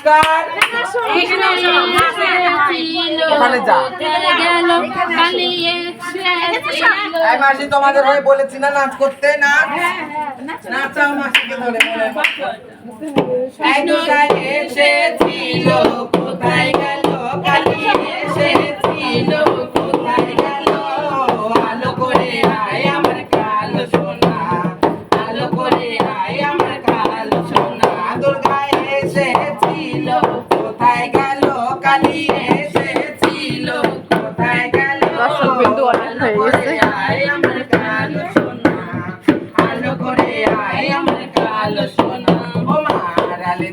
নমস্কার। ওখানে যা। এই মাসি তোমাদের হয়ে বলেছি না নাচ করতে, নাচ নাচাও মাসিকে ধরে বলে। এই দুর্গায় এসেছিল কোথায় গেল, কালী এসেছিল কোথায় গেল, আলো করে আয় আমার কালো সোনা, আলো করে আয় আমার কালো সোনা। দুর্গায় এসেছিল কোথায় গেল, কালী এসেছিল কোথায় গেল।